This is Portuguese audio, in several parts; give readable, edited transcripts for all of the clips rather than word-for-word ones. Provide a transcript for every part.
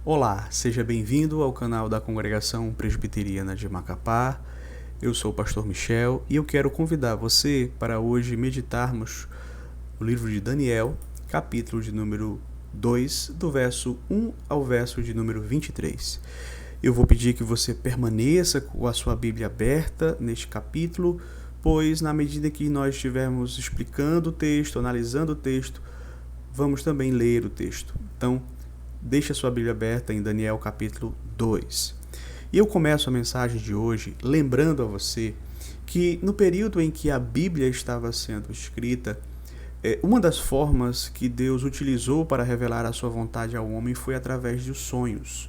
Olá, seja bem-vindo ao canal da Congregação Presbiteriana de Macapá. Eu sou o pastor Michel e eu quero convidar você para hoje meditarmos o livro de Daniel, capítulo de número 2, do verso 1 ao verso de número 23. Eu vou pedir que você permaneça com a sua Bíblia aberta neste capítulo, pois na medida que nós estivermos explicando o texto, analisando o texto, vamos também ler o texto. Então, deixe a sua Bíblia aberta em Daniel capítulo 2. E eu começo a mensagem de hoje lembrando a você que no período em que a Bíblia estava sendo escrita, uma das formas que Deus utilizou para revelar a sua vontade ao homem foi através de sonhos.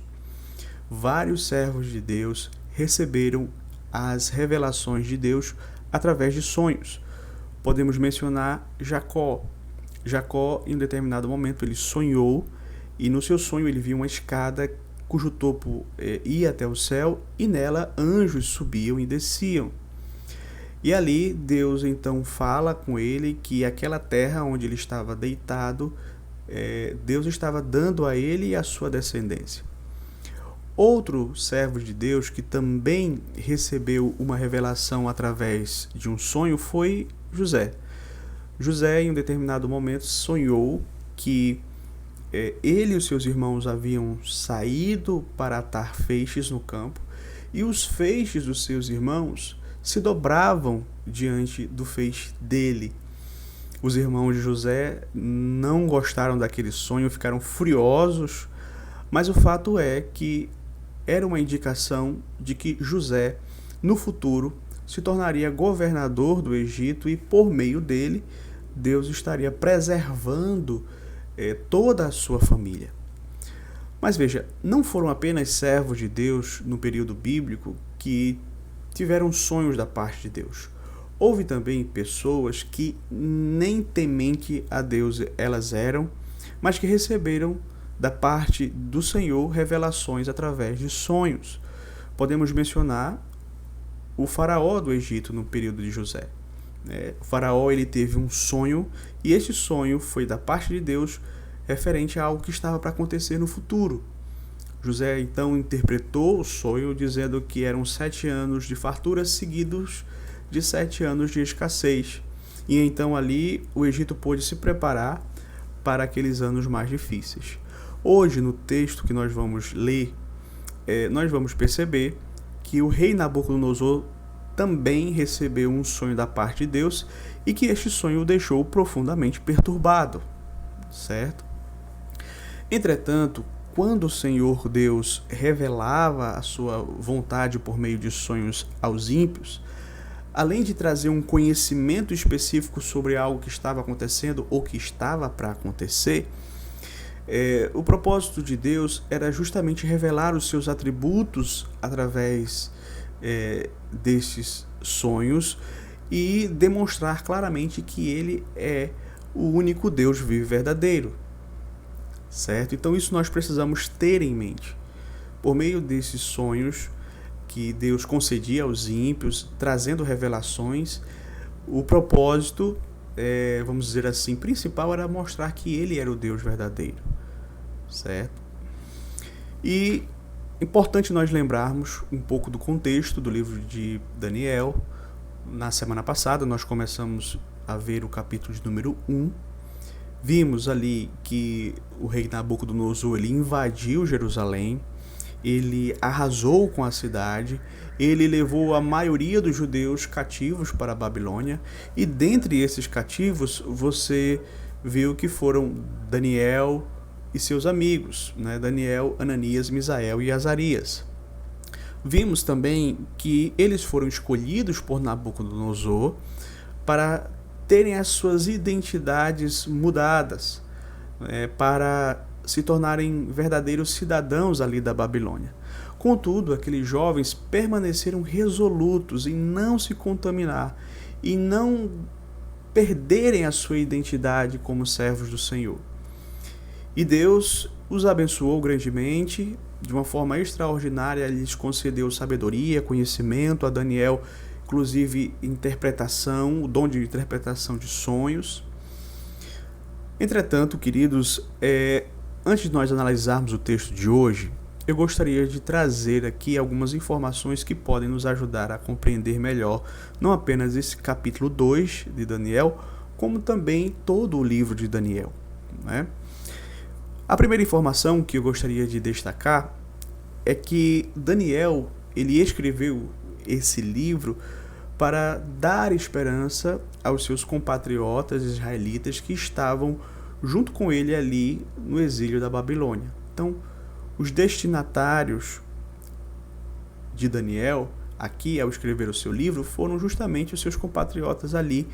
Vários servos de Deus receberam as revelações de Deus através de sonhos. Podemos mencionar Jacó. Jacó, em um determinado momento, ele sonhou e no seu sonho ele viu uma escada cujo topo ia até o céu e nela anjos subiam e desciam. E ali Deus então fala com ele que aquela terra onde ele estava deitado, Deus estava dando a ele e a sua descendência. Outro servo de Deus que também recebeu uma revelação através de um sonho foi José. José, em um determinado momento, sonhou que ele e os seus irmãos haviam saído para atar feixes no campo e os feixes dos seus irmãos se dobravam diante do feixe dele. Os irmãos de José não gostaram daquele sonho, ficaram furiosos, mas o fato é que era uma indicação de que José, no futuro, se tornaria governador do Egito e, por meio dele, Deus estaria preservando toda a sua família. Mas veja, não foram apenas servos de Deus no período bíblico que tiveram sonhos da parte de Deus. Houve também pessoas que nem temente a Deus elas eram, mas que receberam da parte do Senhor revelações através de sonhos. Podemos mencionar o faraó do Egito no período de José. O faraó ele teve um sonho e esse sonho foi da parte de Deus referente a algo que estava para acontecer no futuro. José então interpretou o sonho dizendo que eram 7 anos de fartura seguidos de 7 anos de escassez. E então ali o Egito pôde se preparar para aqueles anos mais difíceis. Hoje, no texto que nós vamos ler, nós vamos perceber que o rei Nabucodonosor também recebeu um sonho da parte de Deus e que este sonho o deixou profundamente perturbado, certo? Entretanto, quando o Senhor Deus revelava a sua vontade por meio de sonhos aos ímpios, além de trazer um conhecimento específico sobre algo que estava acontecendo ou que estava para acontecer, o propósito de Deus era justamente revelar os seus atributos através desses sonhos e demonstrar claramente que ele é o único Deus vivo e verdadeiro, certo? Então isso nós precisamos ter em mente. Por meio desses sonhos que Deus concedia aos ímpios, trazendo revelações, o propósito, vamos dizer assim, principal era mostrar que ele era o Deus verdadeiro, certo? E importante nós lembrarmos um pouco do contexto do livro de Daniel. Na semana passada nós começamos a ver o capítulo de número 1. Vimos ali que o rei Nabucodonosor ele invadiu Jerusalém, ele arrasou com a cidade, ele levou a maioria dos judeus cativos para a Babilônia e dentre esses cativos você viu que foram Daniel e seus amigos, Daniel, Ananias, Misael e Azarias. Vimos também que eles foram escolhidos por Nabucodonosor para terem as suas identidades mudadas, para se tornarem verdadeiros cidadãos ali da Babilônia. Contudo, aqueles jovens permaneceram resolutos em não se contaminar e não perderem a sua identidade como servos do Senhor. E Deus os abençoou grandemente, de uma forma extraordinária, lhes concedeu sabedoria, conhecimento, a Daniel, inclusive interpretação, o dom de interpretação de sonhos. Entretanto, queridos, Antes de nós analisarmos o texto de hoje, eu gostaria de trazer aqui algumas informações que podem nos ajudar a compreender melhor não apenas esse capítulo 2 de Daniel, como também todo o livro de Daniel, né? A primeira informação que eu gostaria de destacar é que Daniel, ele escreveu esse livro para dar esperança aos seus compatriotas israelitas que estavam junto com ele ali no exílio da Babilônia. Então, os destinatários de Daniel, aqui ao escrever o seu livro, foram justamente os seus compatriotas ali.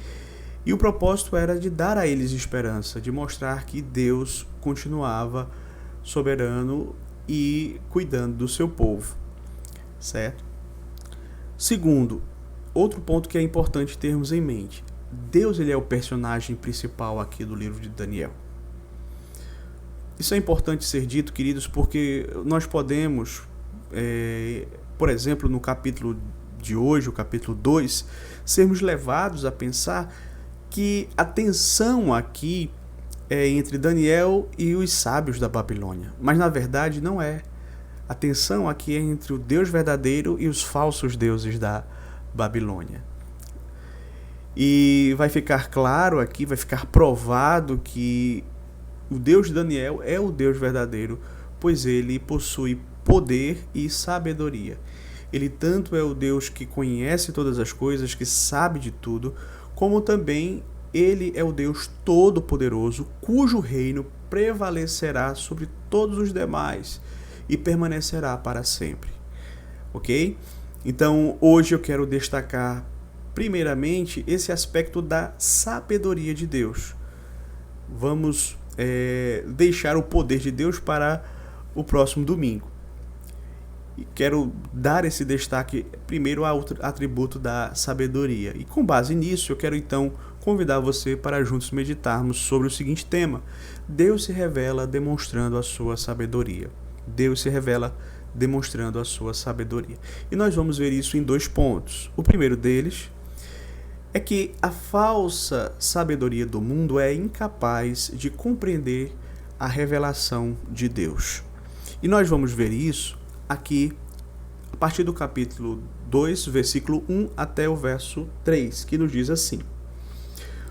E o propósito era de dar a eles esperança, de mostrar que Deus continuava soberano e cuidando do seu povo, certo? Segundo, outro ponto que é importante termos em mente: Deus, ele é o personagem principal aqui do livro de Daniel. Isso é importante ser dito, queridos, porque nós podemos, por exemplo, no capítulo de hoje, o capítulo 2, sermos levados a pensar que a tensão aqui é entre Daniel e os sábios da Babilônia. Mas na verdade não é. A tensão aqui é entre o Deus verdadeiro e os falsos deuses da Babilônia. E vai ficar claro aqui, vai ficar provado que o Deus de Daniel é o Deus verdadeiro, pois ele possui poder e sabedoria. Ele tanto é o Deus que conhece todas as coisas, que sabe de tudo, como também ele é o Deus todo-poderoso, cujo reino prevalecerá sobre todos os demais e permanecerá para sempre. Ok? Então, hoje eu quero destacar, primeiramente, esse aspecto da sabedoria de Deus. Vamos deixar o poder de Deus para o próximo domingo. E quero dar esse destaque primeiro ao atributo da sabedoria. E com base nisso, eu quero então convidar você para juntos meditarmos sobre o seguinte tema: Deus se revela demonstrando a sua sabedoria. Deus se revela demonstrando a sua sabedoria. E nós vamos ver isso em 2 pontos. O primeiro deles é que a falsa sabedoria do mundo é incapaz de compreender a revelação de Deus. E nós vamos ver isso aqui a partir do capítulo 2, versículo 1 até o verso 3, que nos diz assim: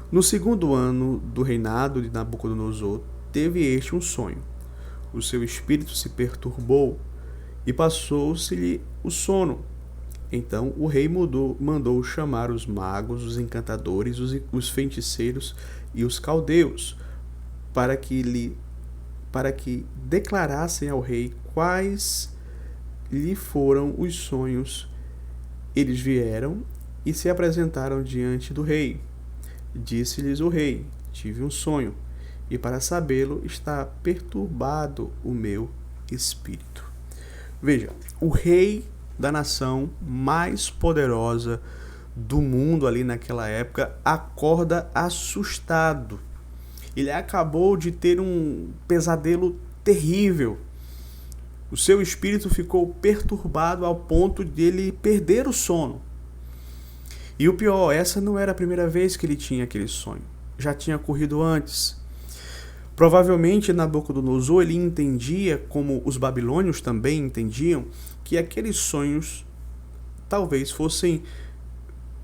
No 2º ano do reinado de Nabucodonosor, teve este um sonho. O seu espírito se perturbou e passou-se-lhe o sono. Então o rei mandou chamar os magos, os encantadores, os feiticeiros e os caldeus, para que declarassem ao rei quais lhe foram os sonhos. Eles vieram e se apresentaram diante do rei. Disse-lhes o rei: Tive um sonho, e para sabê-lo está perturbado o meu espírito. Veja, o rei da nação mais poderosa do mundo ali naquela época acorda assustado. Ele acabou de ter um pesadelo terrível. O seu espírito ficou perturbado ao ponto de ele perder o sono. E o pior, essa não era a primeira vez que ele tinha aquele sonho. Já tinha ocorrido antes. Provavelmente Nabucodonosor ele entendia, como os babilônios também entendiam, que aqueles sonhos talvez fossem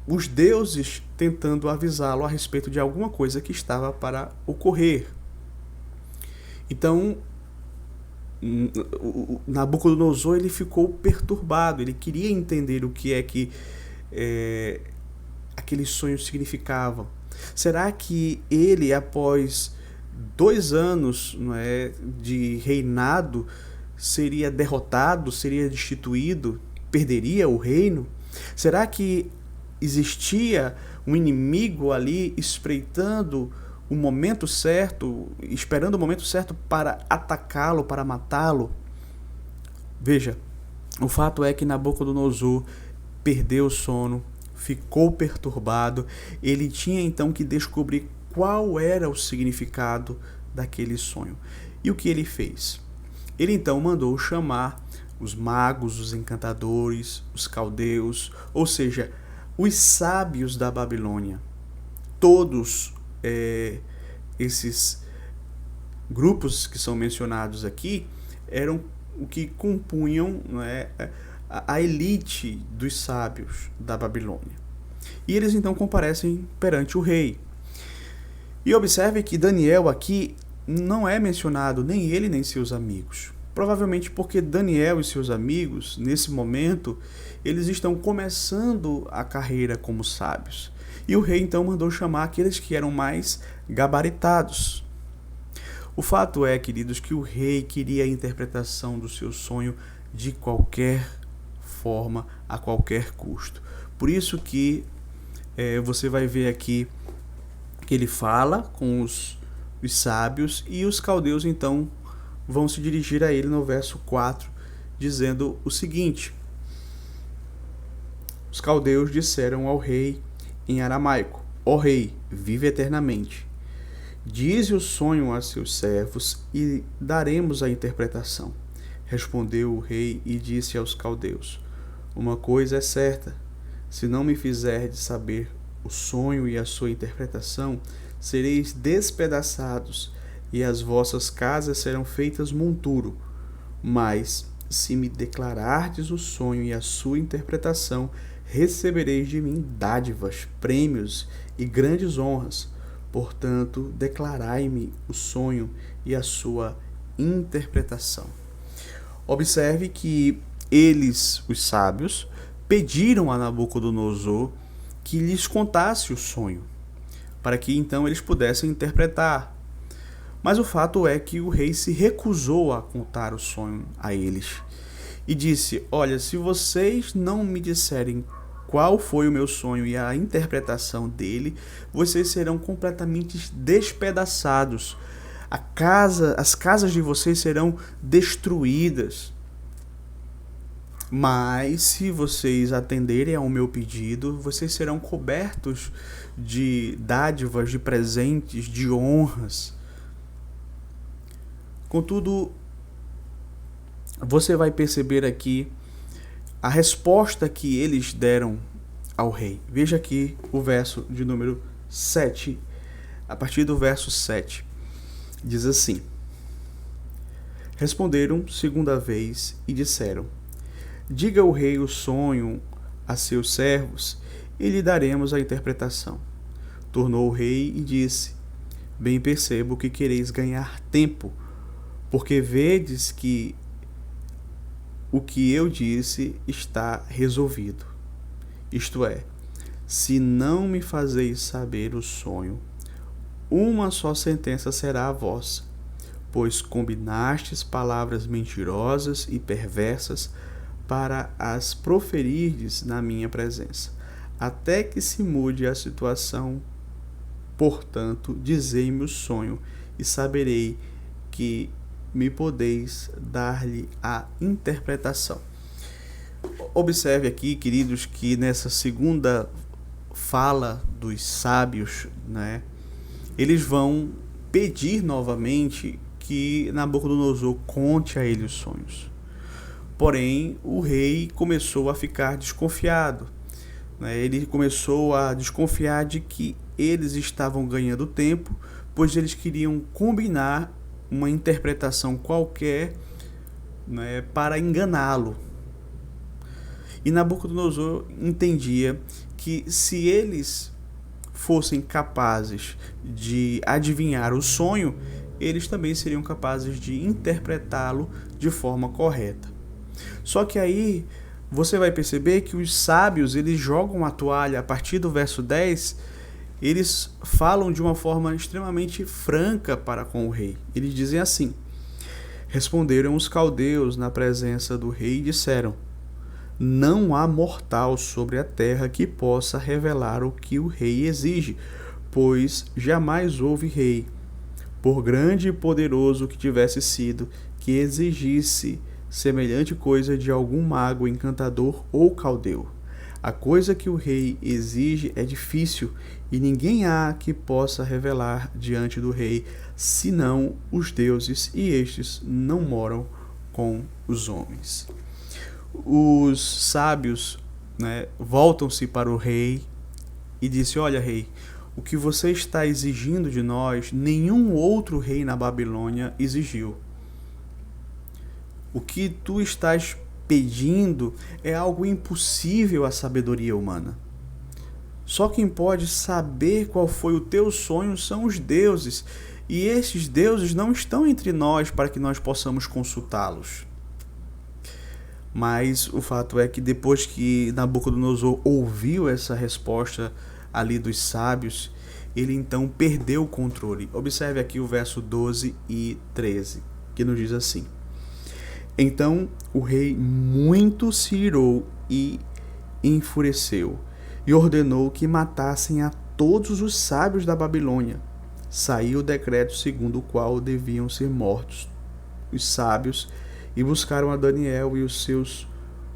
os deuses tentando avisá-lo a respeito de alguma coisa que estava para ocorrer. Então, Nabucodonosor ele ficou perturbado, ele queria entender o que é que aqueles sonhos significavam. Será que ele, após 2 anos, de reinado, seria derrotado, seria destituído, perderia o reino? Será que existia um inimigo ali espreitando o momento certo, esperando o momento certo para atacá-lo, para matá-lo? Veja, o fato é que Nabucodonosor perdeu o sono, ficou perturbado. Ele tinha então que descobrir qual era o significado daquele sonho. E o que ele fez? Ele então mandou chamar os magos, os encantadores, os caldeus, ou seja, os sábios da Babilônia. Todos esses grupos que são mencionados aqui eram o que compunham, né, a elite dos sábios da Babilônia. E eles então comparecem perante o rei. E observe que Daniel aqui não é mencionado nem ele nem seus amigos. Provavelmente porque Daniel e seus amigos, nesse momento, eles estão começando a carreira como sábios. E o rei então mandou chamar aqueles que eram mais gabaritados. O fato é, queridos, que o rei queria a interpretação do seu sonho de qualquer forma, a qualquer custo. Por isso que você vai ver aqui que ele fala com os sábios e os caldeus então vão se dirigir a ele no verso 4, dizendo o seguinte: os caldeus disseram ao rei em aramaico: ó rei, vive eternamente. Dize o sonho a seus servos e daremos a interpretação. Respondeu o rei e disse aos caldeus: uma coisa é certa, se não me fizerdes saber o sonho e a sua interpretação, sereis despedaçados e as vossas casas serão feitas monturo. Mas, se me declarardes o sonho e a sua interpretação, recebereis de mim dádivas, prêmios e grandes honras. Portanto, declarai-me o sonho e a sua interpretação. Observe que eles, os sábios, pediram a Nabucodonosor que lhes contasse o sonho, para que então eles pudessem interpretar. Mas o fato é que o rei se recusou a contar o sonho a eles e disse: olha, se vocês não me disserem qual foi o meu sonho e a interpretação dele, vocês serão completamente despedaçados. As casas de vocês serão destruídas. Mas se vocês atenderem ao meu pedido, vocês serão cobertos de dádivas, de presentes, de honras. Contudo, você vai perceber aqui a resposta que eles deram ao rei. Veja aqui o verso de número 7. A partir do verso 7, diz assim: responderam segunda vez e disseram: diga o rei o sonho a seus servos e lhe daremos a interpretação. Tornou o rei e disse: bem percebo que quereis ganhar tempo, porque vedes que o que eu disse está resolvido. Isto é, se não me fazeis saber o sonho, uma só sentença será a vossa, pois combinastes palavras mentirosas e perversas para as proferirdes na minha presença, até que se mude a situação. Portanto, dizei-me o sonho, e saberei que me podeis dar-lhe a interpretação. Observe aqui, queridos, que nessa segunda fala dos sábios, né, eles vão pedir novamente que Nabucodonosor conte a ele os sonhos. Porém, o rei começou a ficar desconfiado, né? Ele começou a desconfiar de que eles estavam ganhando tempo, pois eles queriam combinar uma interpretação qualquer, né, para enganá-lo. E Nabucodonosor entendia que se eles fossem capazes de adivinhar o sonho, eles também seriam capazes de interpretá-lo de forma correta. Só que aí você vai perceber que os sábios, eles jogam a toalha. A partir do verso 10, eles falam de uma forma extremamente franca para com o rei. Eles dizem assim: responderam os caldeus na presença do rei e disseram: não há mortal sobre a terra que possa revelar o que o rei exige, pois jamais houve rei, por grande e poderoso que tivesse sido, que exigisse semelhante coisa de algum mago, encantador ou caldeu. A coisa que o rei exige é difícil, e ninguém há que possa revelar diante do rei, senão os deuses, e estes não moram com os homens. Os sábios, né, voltam-se para o rei e disse: olha, rei, o que você está exigindo de nós, nenhum outro rei na Babilônia exigiu. O que tu estás pedindo é algo impossível à sabedoria humana. Só quem pode saber qual foi o teu sonho são os deuses, e esses deuses não estão entre nós para que nós possamos consultá-los. Mas o fato é que depois que Nabucodonosor ouviu essa resposta ali dos sábios, ele então perdeu o controle. Observe aqui o verso 12 e 13, que nos diz assim: Então o rei muito se irou e enfureceu, e ordenou que matassem a todos os sábios da Babilônia. Saiu o decreto segundo o qual deviam ser mortos os sábios, e buscaram a Daniel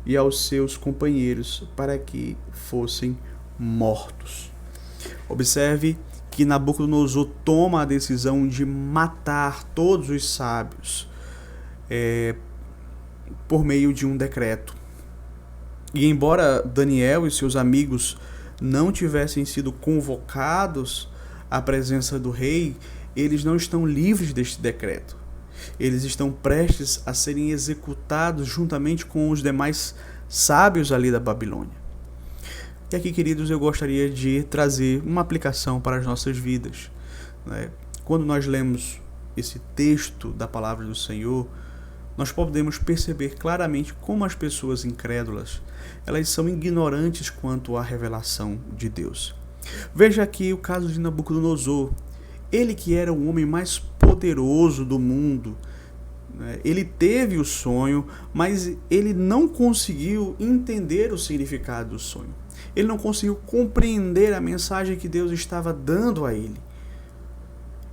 e aos seus companheiros para que fossem mortos. Observe que Nabucodonosor toma a decisão de matar todos os sábios por meio de um decreto. E embora Daniel e seus amigos não tivessem sido convocados à presença do rei, eles não estão livres deste decreto. Eles estão prestes a serem executados juntamente com os demais sábios ali da Babilônia. E aqui, queridos, eu gostaria de trazer uma aplicação para as nossas vidas. Quando nós lemos esse texto da palavra do Senhor, nós podemos perceber claramente como as pessoas incrédulas, elas são ignorantes quanto à revelação de Deus. Veja aqui o caso de Nabucodonosor. Ele que era o homem mais poderoso do mundo, ele teve o sonho, mas ele não conseguiu entender o significado do sonho. Ele não conseguiu compreender a mensagem que Deus estava dando a ele.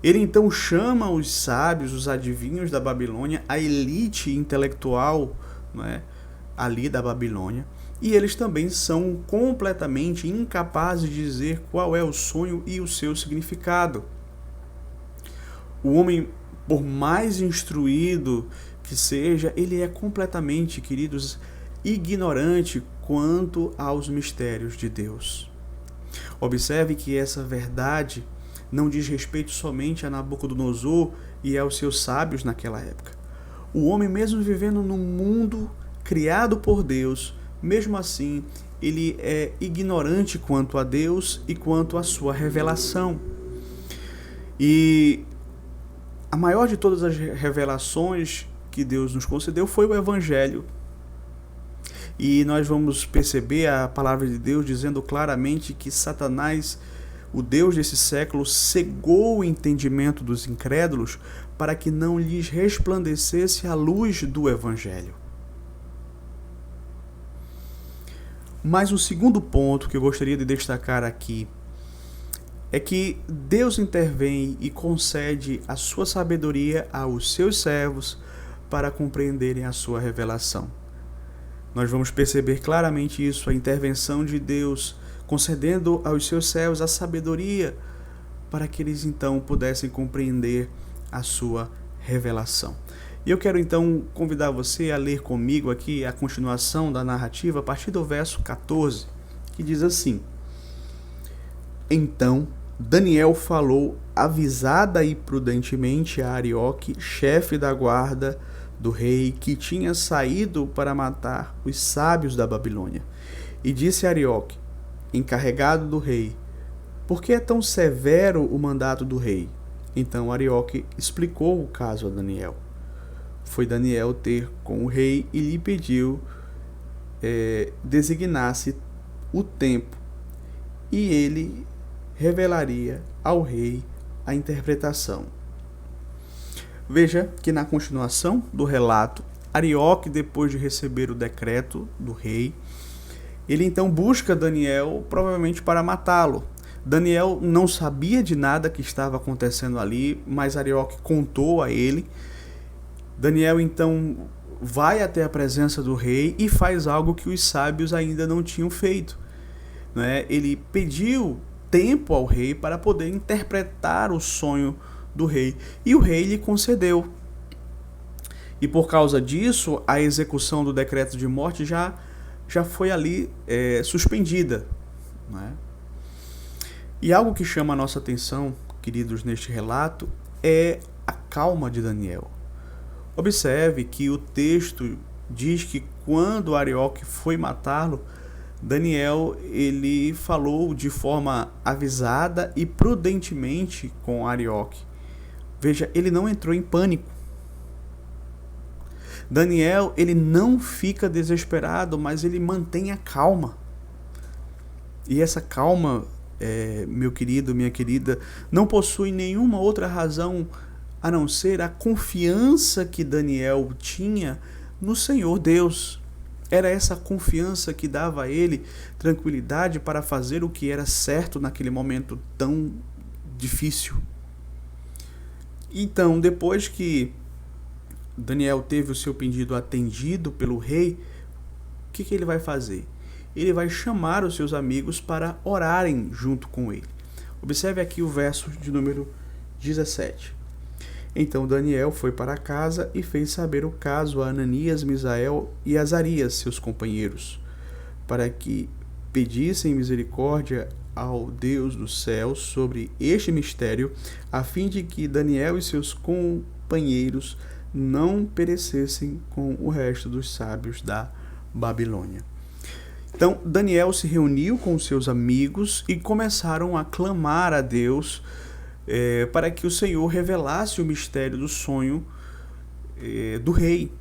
Ele então chama os sábios, os adivinhos da Babilônia, a elite intelectual, ali da Babilônia, e eles também são completamente incapazes de dizer qual é o sonho e o seu significado. O homem, por mais instruído que seja, ele é completamente, queridos, ignorante quanto aos mistérios de Deus. Observe que essa verdade não diz respeito somente a Nabucodonosor e aos seus sábios naquela época. O homem, mesmo vivendo num mundo criado por Deus, mesmo assim, ele é ignorante quanto a Deus e quanto à sua revelação. E a maior de todas as revelações que Deus nos concedeu foi o Evangelho. E nós vamos perceber a palavra de Deus dizendo claramente que Satanás, o Deus desse século, cegou o entendimento dos incrédulos para que não lhes resplandecesse a luz do Evangelho. Mas o segundo ponto que eu gostaria de destacar aqui é que Deus intervém e concede a sua sabedoria aos seus servos para compreenderem a sua revelação. Nós vamos perceber claramente isso, a intervenção de Deus, concedendo aos seus servos a sabedoria para que eles então pudessem compreender a sua revelação. E eu quero então convidar você a ler comigo aqui a continuação da narrativa a partir do verso 14, que diz assim: Então Daniel falou avisada e prudentemente a Arioque, chefe da guarda do rei, que tinha saído para matar os sábios da Babilônia. E disse a Arioque, encarregado do rei: Por que é tão severo o mandato do rei? Então Arioque explicou o caso a Daniel. Foi Daniel ter com o rei e lhe pediu designasse o tempo, e ele revelaria ao rei a interpretação. Veja que na continuação do relato, Arioque, depois de receber o decreto do rei, ele então busca Daniel, provavelmente para matá-lo. Daniel não sabia de nada que estava acontecendo ali, mas Arioque contou a ele. Daniel então vai até a presença do rei e faz algo que os sábios ainda não tinham feito. Ele pediu tempo ao rei para poder interpretar o sonho do rei, e o rei lhe concedeu. E por causa disso, a execução do decreto de morte já foi ali suspendida. E algo que chama a nossa atenção, queridos, neste relato, é a calma de Daniel. Observe que o texto diz que quando Arioque foi matá-lo, Daniel ele falou de forma avisada e prudentemente com Arioque. Veja, ele não entrou em pânico. Daniel ele não fica desesperado, mas ele mantém a calma. E essa calma, meu querido, minha querida, não possui nenhuma outra razão a não ser a confiança que Daniel tinha no Senhor Deus. Era essa confiança que dava a ele tranquilidade para fazer o que era certo naquele momento tão difícil. Então, depois que Daniel teve o seu pedido atendido pelo rei, o que ele vai fazer? Ele vai chamar os seus amigos para orarem junto com ele. Observe aqui o verso de número 17. Então Daniel foi para casa e fez saber o caso a Ananias, Misael e Azarias, seus companheiros, para que pedissem misericórdia ao Deus dos céus sobre este mistério, a fim de que Daniel e seus companheiros não perecessem com o resto dos sábios da Babilônia. Então Daniel se reuniu com seus amigos e começaram a clamar a Deus para que o Senhor revelasse o mistério do sonho do rei,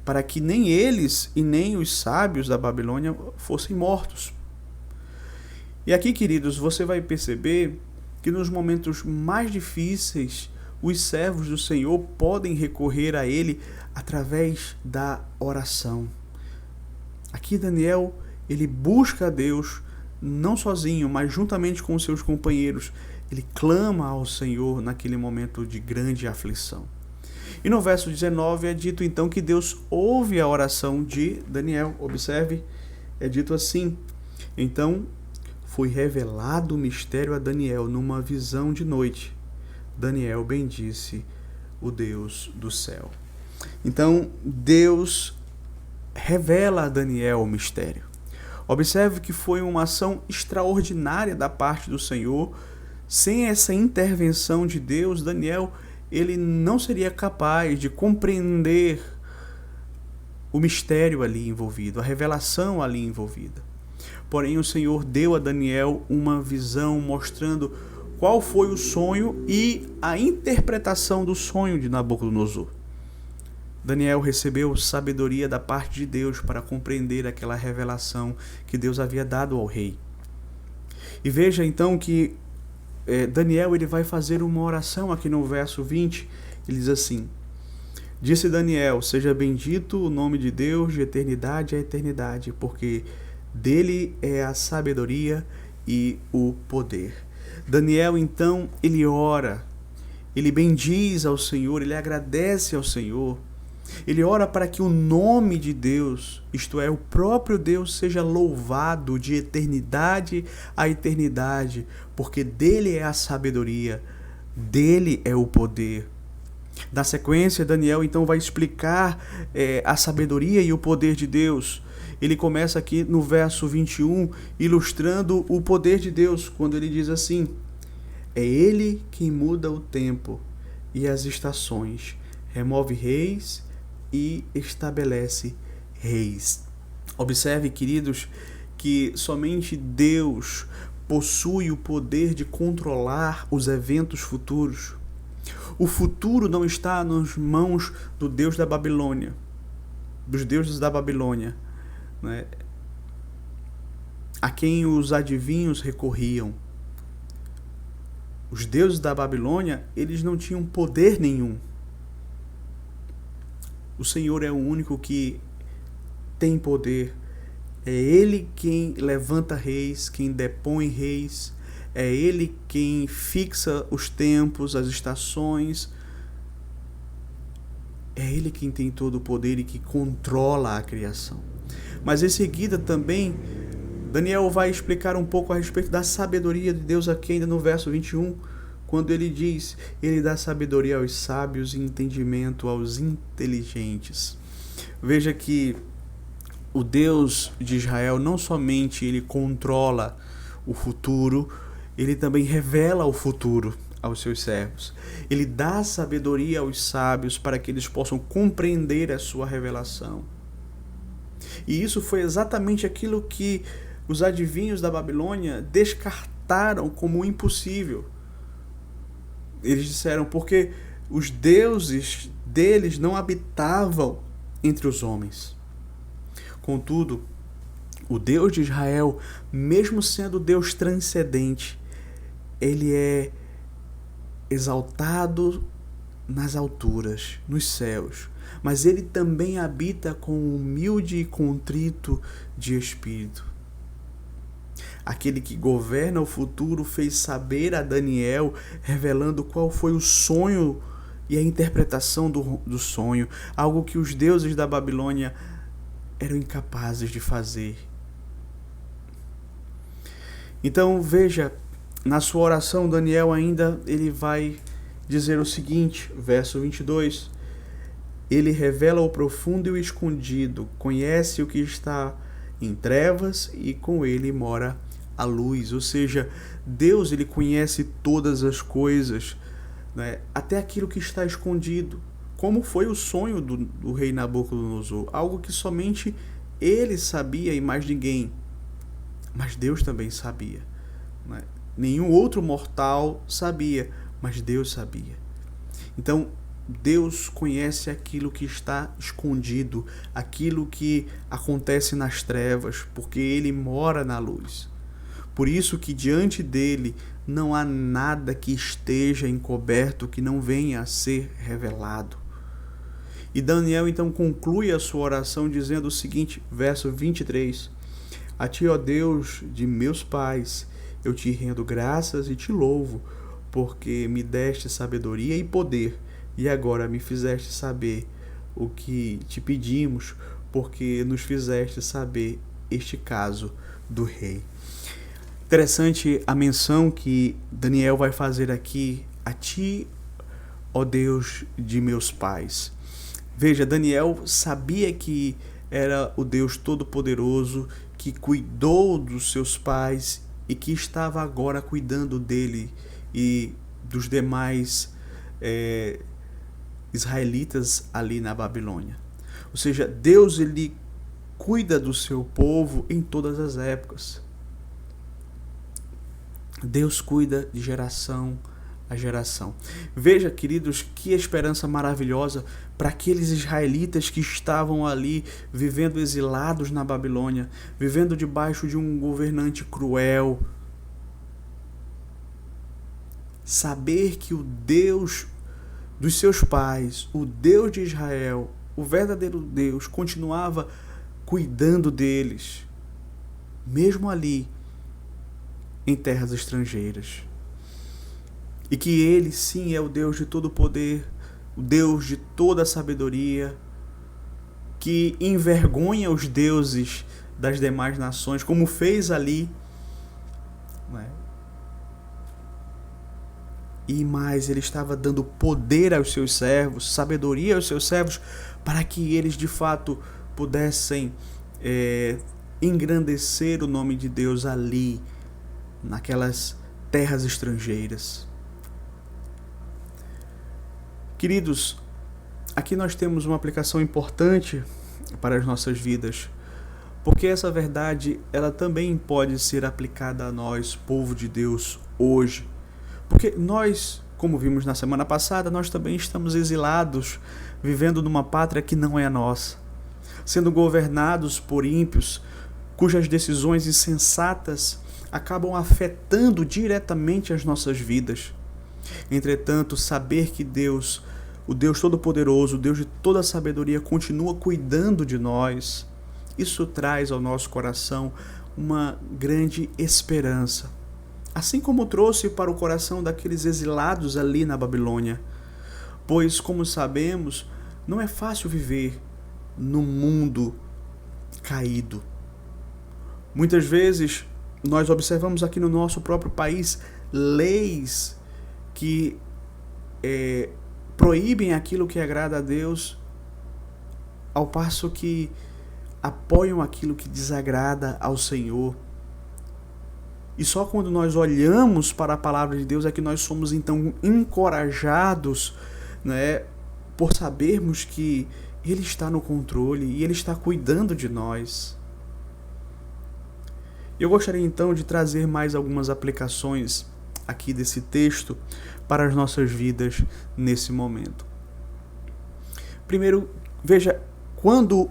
para que nem eles e nem os sábios da Babilônia fossem mortos. E aqui, queridos, você vai perceber que nos momentos mais difíceis, os servos do Senhor podem recorrer a Ele através da oração. Aqui Daniel, ele busca a Deus, não sozinho, mas juntamente com os seus companheiros. Ele clama ao Senhor naquele momento de grande aflição. E no verso 19 é dito então que Deus ouve a oração de Daniel. Observe, é dito assim: então foi revelado o mistério a Daniel numa visão de noite. Daniel bendisse o Deus do céu. Então Deus revela a Daniel o mistério. Observe que foi uma ação extraordinária da parte do Senhor. Sem essa intervenção de Deus, Daniel ele não seria capaz de compreender o mistério ali envolvido, a revelação ali envolvida. Porém, o Senhor deu a Daniel uma visão mostrando qual foi o sonho e a interpretação do sonho de Nabucodonosor. Daniel recebeu sabedoria da parte de Deus para compreender aquela revelação que Deus havia dado ao rei. E veja então que Daniel ele vai fazer uma oração aqui no verso 20. Ele diz assim: disse Daniel, seja bendito o nome de Deus de eternidade a eternidade, porque dele é a sabedoria e o poder. Daniel então ele ora, ele bendiz ao Senhor, ele agradece ao Senhor. Ele ora para que o nome de Deus, isto é, o próprio Deus, seja louvado de eternidade a eternidade, porque dele é a sabedoria, dele é o poder. Na sequência, Daniel então vai explicar a sabedoria e o poder de Deus. Ele começa aqui no verso 21, ilustrando o poder de Deus, quando ele diz assim: é ele quem muda o tempo e as estações, remove reis e estabelece reis. Observe, queridos, que somente Deus possui o poder de controlar os eventos futuros. O futuro não está nas mãos do Deus da Babilônia, dos deuses da Babilônia, né, a quem os adivinhos recorriam. Os deuses da Babilônia, eles não tinham poder nenhum. O Senhor é o único que tem poder. É Ele quem levanta reis, quem depõe reis. É Ele quem fixa os tempos, as estações. É Ele quem tem todo o poder e que controla a criação. Mas em seguida também, Daniel vai explicar um pouco a respeito da sabedoria de Deus aqui ainda no verso 21, quando ele diz: ele dá sabedoria aos sábios e entendimento aos inteligentes. Veja que o Deus de Israel não somente ele controla o futuro, ele também revela o futuro aos seus servos. Ele dá sabedoria aos sábios para que eles possam compreender a sua revelação. E isso foi exatamente aquilo que os adivinhos da Babilônia descartaram como impossível. Eles disseram porque os deuses deles não habitavam entre os homens. Contudo, o Deus de Israel, mesmo sendo Deus transcendente, ele é exaltado nas alturas, nos céus, mas ele também habita com humilde e contrito de espírito. Aquele que governa o futuro fez saber a Daniel, revelando qual foi o sonho e a interpretação do sonho, algo que os deuses da Babilônia eram incapazes de fazer. Então veja, na sua oração, Daniel ainda ele vai dizer o seguinte, verso 22, ele revela o profundo e o escondido, conhece o que está em trevas e com ele mora a luz. Ou seja, Deus ele conhece todas as coisas, né? Até aquilo que está escondido, como foi o sonho do rei Nabucodonosor, algo que somente ele sabia e mais ninguém, mas Deus também sabia, né? Nenhum outro mortal sabia, mas Deus sabia. Então, Deus conhece aquilo que está escondido, aquilo que acontece nas trevas, porque Ele mora na luz. Por isso que diante dele não há nada que esteja encoberto que não venha a ser revelado. E Daniel então conclui a sua oração dizendo o seguinte, verso 23, a ti, ó Deus de meus pais, eu te rendo graças e te louvo, porque me deste sabedoria e poder, e agora me fizeste saber o que te pedimos, porque nos fizeste saber este caso do rei. Interessante a menção que Daniel vai fazer aqui, a ti, ó Deus de meus pais. Veja, Daniel sabia que era o Deus Todo-Poderoso que cuidou dos seus pais e que estava agora cuidando dele e dos demais israelitas ali na Babilônia. Ou seja, Deus ele cuida do seu povo em todas as épocas. Deus cuida de geração a geração. Veja, queridos, que esperança maravilhosa para aqueles israelitas que estavam ali vivendo exilados na Babilônia, vivendo debaixo de um governante cruel. Saber que o Deus dos seus pais, o Deus de Israel, o verdadeiro Deus, continuava cuidando deles, mesmo ali em terras estrangeiras. E que Ele sim é o Deus de todo poder, o Deus de toda sabedoria, que envergonha os deuses das demais nações, como fez ali, né? E mais, Ele estava dando poder aos seus servos, sabedoria aos seus servos, para que eles de fato pudessem engrandecer o nome de Deus ali, naquelas terras estrangeiras. Queridos, aqui nós temos uma aplicação importante para as nossas vidas, porque essa verdade ela também pode ser aplicada a nós, povo de Deus, hoje. Porque nós, como vimos na semana passada, nós também estamos exilados, vivendo numa pátria que não é a nossa, sendo governados por ímpios, cujas decisões insensatas acabam afetando diretamente as nossas vidas. Entretanto, saber que Deus, o Deus Todo-Poderoso, o Deus de toda a sabedoria, continua cuidando de nós, isso traz ao nosso coração uma grande esperança. Assim como trouxe para o coração daqueles exilados ali na Babilônia. Pois, como sabemos, não é fácil viver num mundo caído. Muitas vezes, nós observamos aqui no nosso próprio país leis que proíbem aquilo que agrada a Deus, ao passo que apoiam aquilo que desagrada ao Senhor. E só quando nós olhamos para a palavra de Deus é que nós somos então encorajados, né, por sabermos que Ele está no controle e Ele está cuidando de nós. Eu gostaria então de trazer mais algumas aplicações aqui desse texto para as nossas vidas nesse momento. Primeiro, veja, quando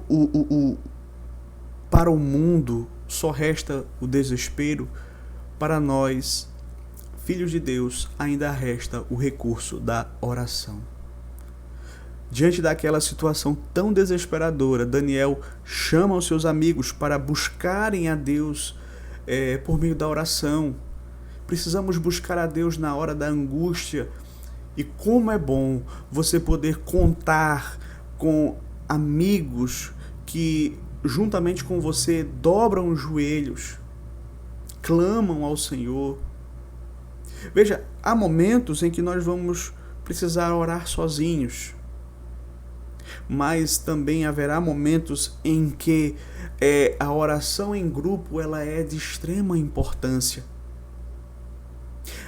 para o mundo só resta o desespero, para nós, filhos de Deus, ainda resta o recurso da oração. Diante daquela situação tão desesperadora, Daniel chama os seus amigos para buscarem a Deus por meio da oração. Precisamos buscar a Deus na hora da angústia. E como é bom você poder contar com amigos que, juntamente com você, dobram os joelhos, clamam ao Senhor. Veja, há momentos em que nós vamos precisar orar sozinhos, mas também haverá momentos em que a oração em grupo ela é de extrema importância.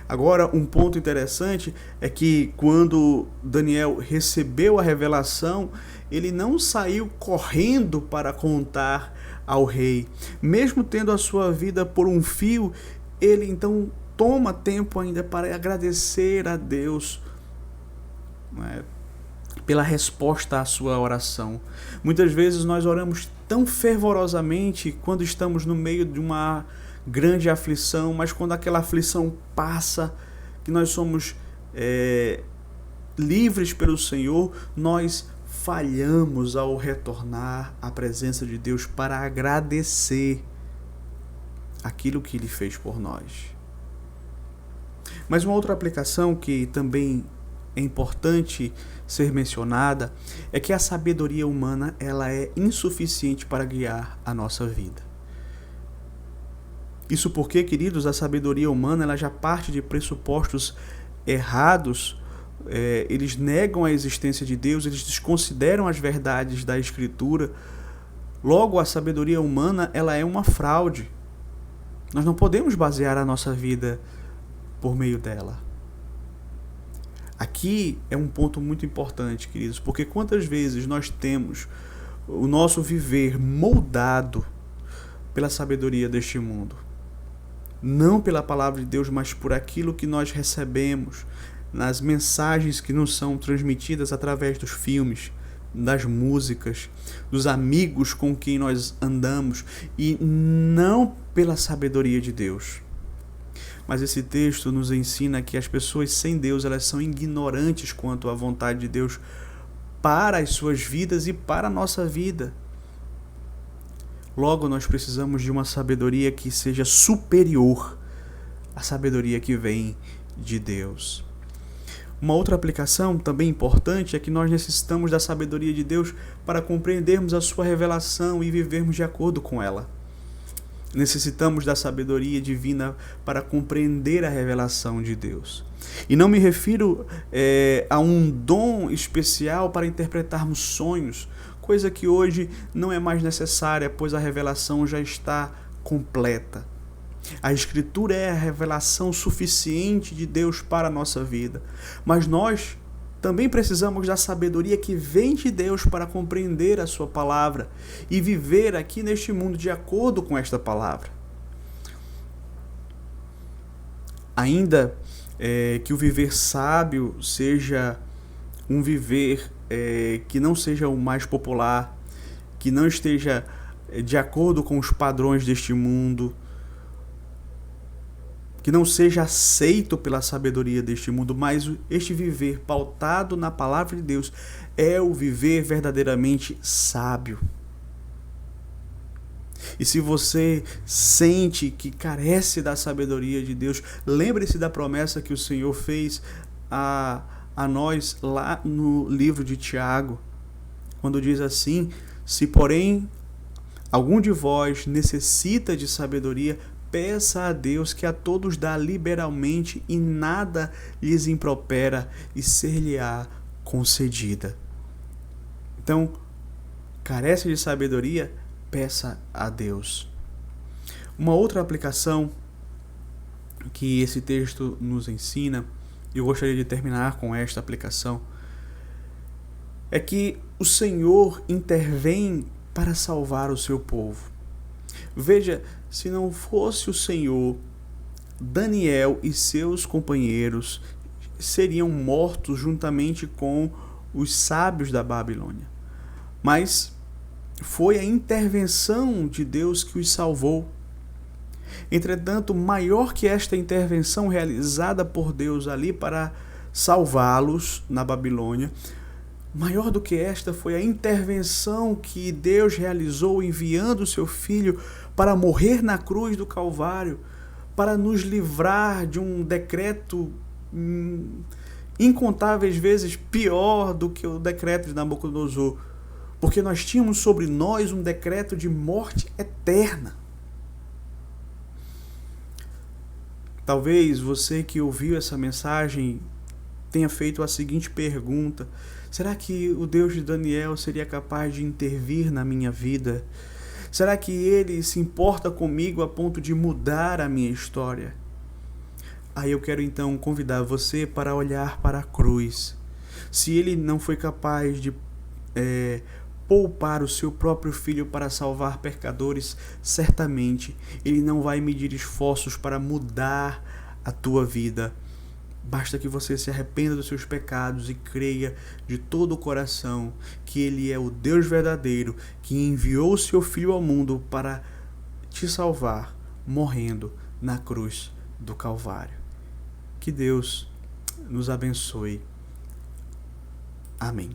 Agora, um ponto interessante é que quando Daniel recebeu a revelação, ele não saiu correndo para contar ao rei. Mesmo tendo a sua vida por um fio, ele então toma tempo ainda para agradecer a Deus, né, pela resposta à sua oração. Muitas vezes nós oramos tão fervorosamente quando estamos no meio de uma grande aflição, mas quando aquela aflição passa, que nós somos livres pelo Senhor, nós falhamos ao retornar à presença de Deus para agradecer aquilo que Ele fez por nós. Mas uma outra aplicação que também é importante ser mencionada é que a sabedoria humana ela é insuficiente para guiar a nossa vida. Isso porque, queridos, a sabedoria humana ela já parte de pressupostos errados. Eles negam a existência de Deus, eles desconsideram as verdades da Escritura. Logo, a sabedoria humana ela é uma fraude. Nós não podemos basear a nossa vida por meio dela. Aqui é um ponto muito importante, queridos, porque quantas vezes nós temos o nosso viver moldado pela sabedoria deste mundo, não pela palavra de Deus, mas por aquilo que nós recebemos nas mensagens que nos são transmitidas através dos filmes, das músicas, dos amigos com quem nós andamos, e não pela sabedoria de Deus. Mas esse texto nos ensina que as pessoas sem Deus elas são ignorantes quanto à vontade de Deus para as suas vidas e para a nossa vida. Logo, nós precisamos de uma sabedoria que seja superior à sabedoria que vem de Deus. Uma outra aplicação também importante é que nós necessitamos da sabedoria de Deus para compreendermos a sua revelação e vivermos de acordo com ela. Necessitamos da sabedoria divina para compreender a revelação de Deus. E não me refiro a um dom especial para interpretarmos sonhos, coisa que hoje não é mais necessária, pois a revelação já está completa. A Escritura é a revelação suficiente de Deus para a nossa vida. Mas nós também precisamos da sabedoria que vem de Deus para compreender a sua palavra e viver aqui neste mundo de acordo com esta palavra. Ainda que o viver sábio seja um viver que não seja o mais popular, que não esteja de acordo com os padrões deste mundo, que não seja aceito pela sabedoria deste mundo, mas este viver pautado na palavra de Deus é o viver verdadeiramente sábio. E se você sente que carece da sabedoria de Deus, lembre-se da promessa que o Senhor fez a nós lá no livro de Tiago, quando diz assim: se porém algum de vós necessita de sabedoria, peça a Deus que a todos dá liberalmente e nada lhes impropera e ser-lhe-á concedida. Então, carece de sabedoria? Peça a Deus. Uma outra aplicação que esse texto nos ensina, e eu gostaria de terminar com esta aplicação, é que o Senhor intervém para salvar o seu povo. Veja, se não fosse o Senhor, Daniel e seus companheiros seriam mortos juntamente com os sábios da Babilônia. Mas foi a intervenção de Deus que os salvou. Entretanto, maior que esta intervenção realizada por Deus ali para salvá-los na Babilônia, maior do que esta foi a intervenção que Deus realizou enviando o seu Filho para morrer na cruz do Calvário, para nos livrar de um decreto incontáveis vezes pior do que o decreto de Nabucodonosor, porque nós tínhamos sobre nós um decreto de morte eterna. Talvez você que ouviu essa mensagem tenha feito a seguinte pergunta: será que o Deus de Daniel seria capaz de intervir na minha vida? Será que ele se importa comigo a ponto de mudar a minha história? Aí eu quero então convidar você para olhar para a cruz. Se ele não foi capaz de poupar o seu próprio filho para salvar pecadores, certamente ele não vai medir esforços para mudar a tua vida. Basta que você se arrependa dos seus pecados e creia de todo o coração que ele é o Deus verdadeiro, que enviou o seu Filho ao mundo para te salvar, morrendo na cruz do Calvário. Que Deus nos abençoe. Amém.